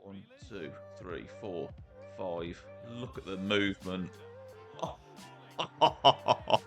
1, 2, 3, 4, 5. Look at the movement. Oh, oh,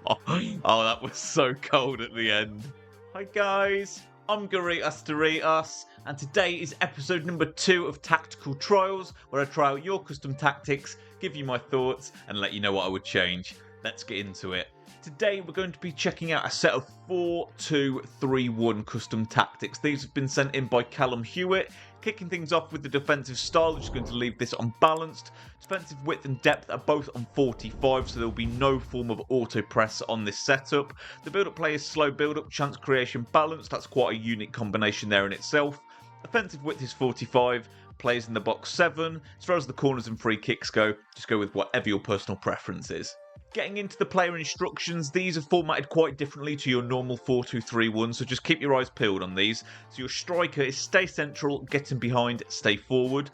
that was so cold at the end. Hi guys, I'm GarritosDorritos, and today is episode number 2 of Tactical Trials, where I try out your custom tactics, give you my thoughts, and let you know what I would change. Let's get into it. Today we're going to be checking out a set of 4-2-3-1 custom tactics. These have been sent in by Callum Hewitt. Kicking things off with the defensive style, I'm just going to leave this unbalanced. Defensive width and depth are both on 45, so there will be no form of auto press on this setup. The build-up play is slow build-up, chance creation balanced. That's quite a unique combination there in itself. Offensive width is 45, players in the box 7. As far as the corners and free kicks go, just go with whatever your personal preference is. Getting into the player instructions, these are formatted quite differently to your normal 4-2-3-1, so just keep your eyes peeled on these. So your striker is stay central, get in behind, stay forward.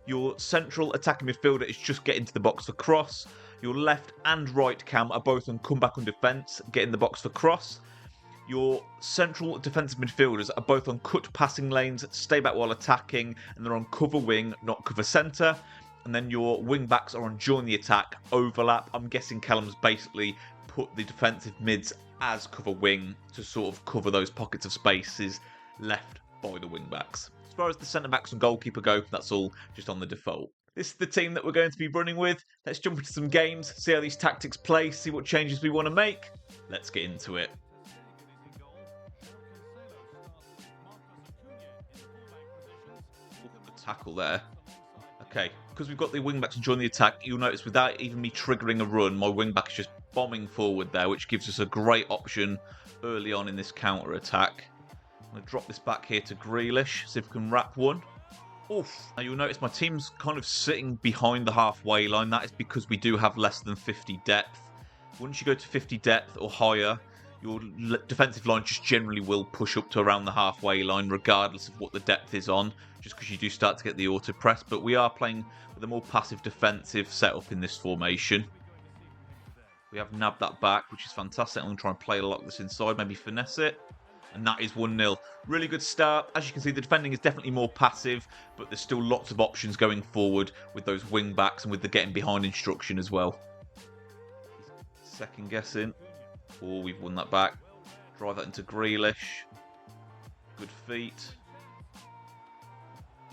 Your central attacking midfielder is just get into the box for cross. Your left and right cam are both on comeback on defence, get in the box for cross. Your central defensive midfielders are both on cut passing lanes, stay back while attacking, and they're on cover wing, not cover centre. And then your wing backs are on join the attack, overlap. I'm guessing Callum's basically put the defensive mids as cover wing to sort of cover those pockets of spaces left by the wing backs. As far as the centre backs and goalkeeper go, that's all just on the default. This is the team that we're going to be running with. Let's jump into some games, see how these tactics play, see what changes we want to make. Let's get into it. Look at the tackle there. Okay, because we've got the wing-back to join the attack, you'll notice without even me triggering a run, my wing-back is just bombing forward there, which gives us a great option early on in this counter-attack. I'm going to drop this back here to Grealish, see if we can wrap one. Oof. Now you'll notice my team's kind of sitting behind the halfway line. That is because we do have less than 50 depth. Once you go to 50 depth or higher, your defensive line just generally will push up to around the halfway line regardless of what the depth is on, just because you do start to get the auto press. But we are playing with a more passive defensive setup in this formation. We have nabbed that back, which is fantastic. I'm going to try and play a lot of this inside, maybe finesse it. And that is 1-0. Really good start. As you can see, the defending is definitely more passive, but there's still lots of options going forward with those wing backs and with the getting behind instruction as well. Second guessing. Oh, we've won that back. Drive that into Grealish. Good feet.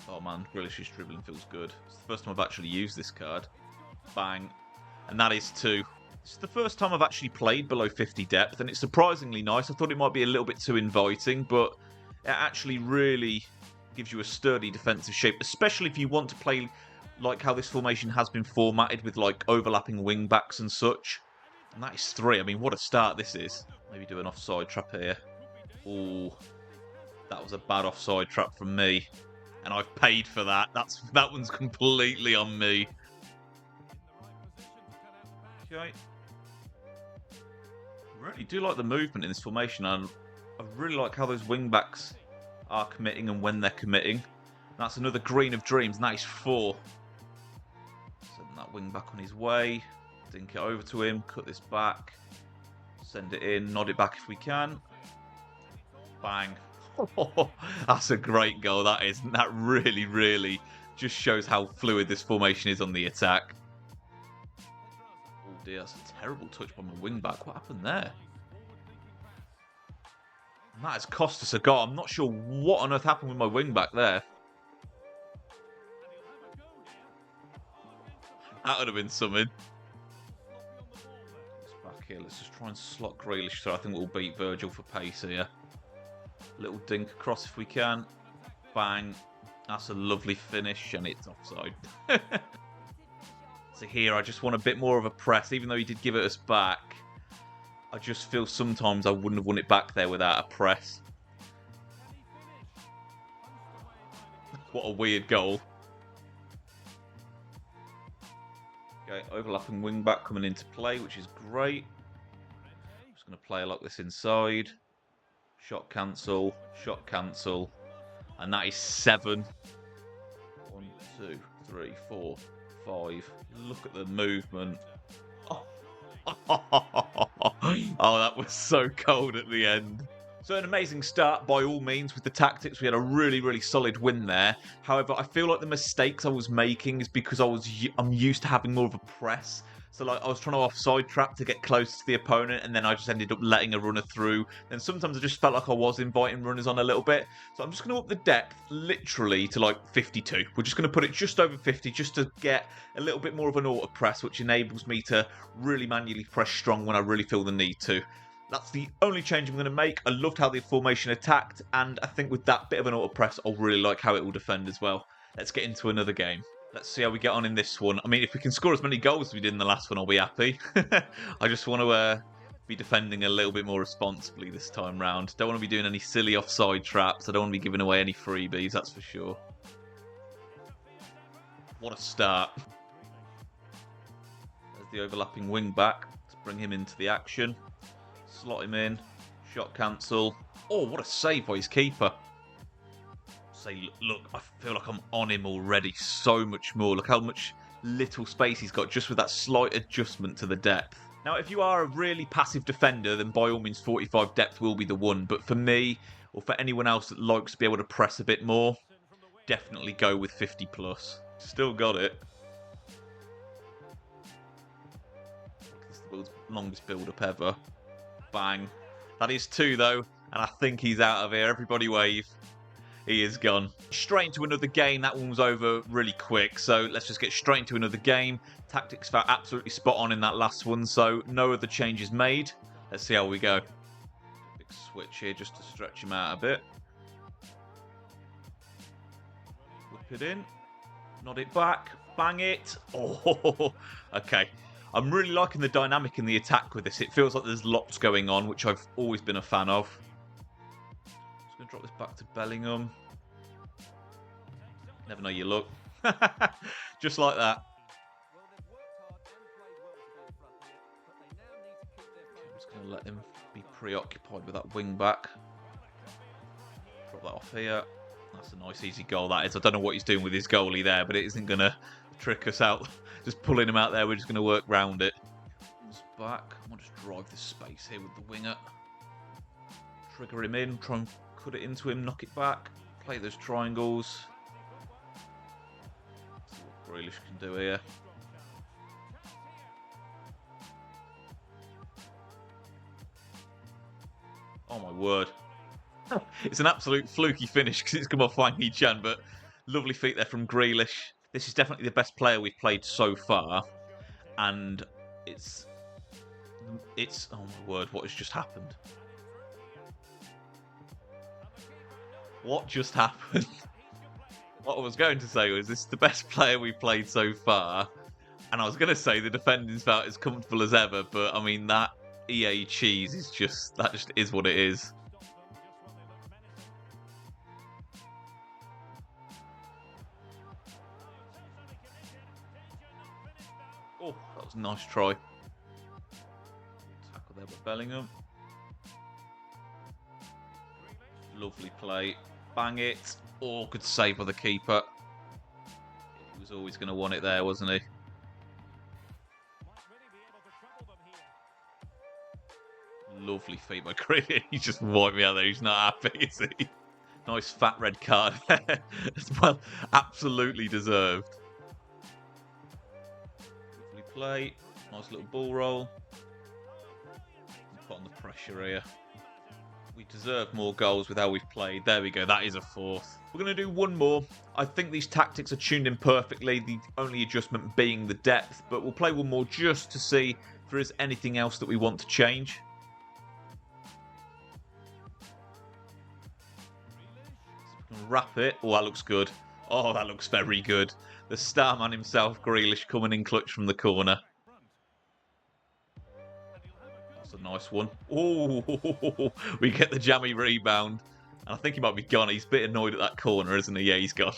Oh man, Grealish's dribbling feels good. It's the first time I've actually used this card. Bang. And that is 2. This is the first time I've actually played below 50 depth, and it's surprisingly nice. I thought it might be a little bit too inviting, but it actually really gives you a sturdy defensive shape, especially if you want to play like how this formation has been formatted with like overlapping wing backs and such. And that is 3. I mean, what a start this is. Maybe do an offside trap here. Oh, that was a bad offside trap from me. And I've paid for that. That one's completely on me. Okay. I really do like the movement in this formation. And I really like how those wing backs are committing and when they're committing. That's another green of dreams. And that is 4. Send that wing back on his way. Dink it over to him, cut this back, send it in, nod it back if we can. Bang. That's a great goal, that is. That really, really just shows how fluid this formation is on the attack. Oh dear, that's a terrible touch by my wing back. What happened there? And that has cost us a goal. I'm not sure what on earth happened with my wing back there. That would have been something. Here, let's just try and slot Grealish through. I think we'll beat Virgil for pace here. Little dink across if we can. Bang. That's a lovely finish, and it's offside. So here, I just want a bit more of a press. Even though he did give it us back, I just feel sometimes I wouldn't have won it back there without a press. What a weird goal. Okay, overlapping wing back coming into play, which is great. Just going to play like this inside. Shot cancel, and that is 7. 1, 2, 3, 4, 5. Look at the movement. Oh, oh, that was so cold at the end. So an amazing start by all means with the tactics. We had a really, really solid win there. However, I feel like the mistakes I was making is because I'm used to having more of a press. So like I was trying to offside trap to get close to the opponent, and then I just ended up letting a runner through. And sometimes I just felt like I was inviting runners on a little bit. So I'm just going to up the depth literally to like 52. We're just going to put it just over 50 just to get a little bit more of an auto press, which enables me to really manually press strong when I really feel the need to. That's the only change I'm going to make. I loved how the formation attacked, and I think with that bit of an auto press, I'll really like how it will defend as well. Let's get into another game. Let's see how we get on in this one. I mean, if we can score as many goals as we did in the last one, I'll be happy. I just want to be defending a little bit more responsibly this time round. Don't want to be doing any silly offside traps. I don't want to be giving away any freebies, that's for sure. What a start. There's the overlapping wing back. Let's bring him into the action. Slot him in. Shot cancel. Oh, what a save by his keeper. Say, look, I feel like I'm on him already so much more. Look how much little space he's got just with that slight adjustment to the depth. Now, if you are a really passive defender, then by all means 45 depth will be the one. But for me, or for anyone else that likes to be able to press a bit more, definitely go with 50 plus. Still got it. This is the world's longest build-up ever. Bang. That is 2 though, and I think he's out of here. Everybody wave. He is gone. Straight into another game. That one was over really quick, so let's just get straight into another game. Tactics felt absolutely spot on in that last one, so no other changes made. Let's see how we go. Big switch here just to stretch him out a bit. Whip it in. Nod it back. Bang it. Oh, okay. I'm really liking the dynamic in the attack with this. It feels like there's lots going on, which I've always been a fan of. Just going to drop this back to Bellingham. Never know your luck. Just like that. Okay, I'm just going to let him be preoccupied with that wing back. Drop that off here. That's a nice easy goal, that is. I don't know what he's doing with his goalie there, but it isn't going to trick us out. Just pulling him out there, we're just going to work round it. Comes back. I want to just drive this space here with the winger. Trigger him in, try and cut it into him, knock it back. Play those triangles. See what Grealish can do here. Oh my word. It's an absolute fluky finish because it's come off Wang Hee-chan, but lovely feet there from Grealish. This is definitely the best player we've played so far, and it's oh my word, what has just happened? What just happened? What I was going to say was this is the best player we've played so far, and I was going to say the defending's felt as comfortable as ever, but I mean that EA cheese is just is what it is. Oh, that was a nice try. Tackle there by Bellingham. Lovely play. Bang it. Oh, good save by the keeper. He was always going to want it there, wasn't he? Lovely feet by Grealish. He just wiped me out there. He's not happy, is he? Nice fat red card there as well. Absolutely deserved. Play, nice little ball roll. Put on the pressure here. We deserve more goals with how we've played. There we go, that is a 4th. We're going to do one more. I think these tactics are tuned in perfectly, the only adjustment being the depth, but we'll play one more just to see if there is anything else that we want to change. So we can wrap it. Oh, that looks good. Oh, that looks very good. The star man himself, Grealish, coming in clutch from the corner. That's a nice one. Oh, we get the jammy rebound. And I think he might be gone. He's a bit annoyed at that corner, isn't he? Yeah, he's gone.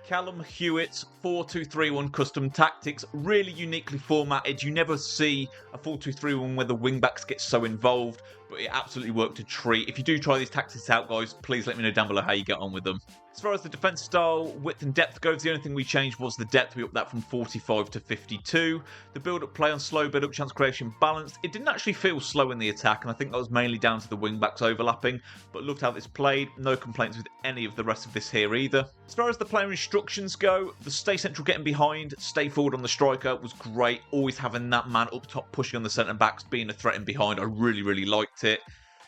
Callum Hewitt's 4-2-3-1 custom tactics, really uniquely formatted. You never see a 4-2-3-1 where the wing-backs get so involved. but it absolutely worked a treat. If you do try these tactics out, guys, please let me know down below how you get on with them. As far as the defense style, width and depth goes, the only thing we changed was the depth. We upped that from 45 to 52. The build-up play on slow build-up, chance creation balanced. It didn't actually feel slow in the attack, and I think that was mainly down to the wing-backs overlapping, but loved how this played. No complaints with any of the rest of this here either. As far as the player instructions go, the stay central getting behind, stay forward on the striker was great. Always having that man up top pushing on the centre-backs, being a threat in behind. I really liked it.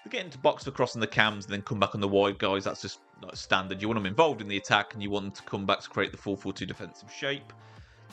They get into box for crossing the cams and then come back on the wide guys. That's just like standard. You want them involved in the attack and you want them to come back to create the 4-4-2 defensive shape.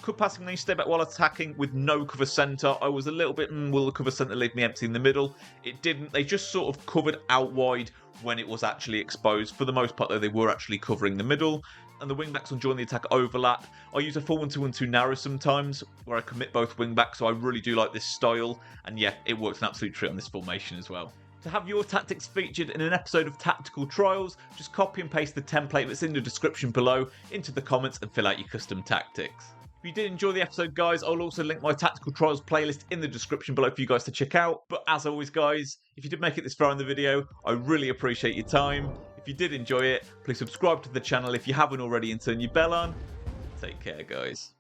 Could passing lane stay back while attacking with no cover centre. I was a little bit, will the cover centre leave me empty in the middle? It didn't. They just sort of covered out wide when it was actually exposed. For the most part, though, they were actually covering the middle. And the wing-backs on join the attack overlap. I use a 4-1-2-1-2 narrow sometimes, where I commit both wing-backs, so I really do like this style. And yeah, it works an absolute treat on this formation as well. To have your tactics featured in an episode of Tactical Trials, just copy and paste the template that's in the description below into the comments and fill out your custom tactics. If you did enjoy the episode, guys, I'll also link my Tactical Trials playlist in the description below for you guys to check out. But as always, guys, if you did make it this far in the video, I really appreciate your time. If you did enjoy it, please subscribe to the channel if you haven't already and turn your bell on. Take care, guys.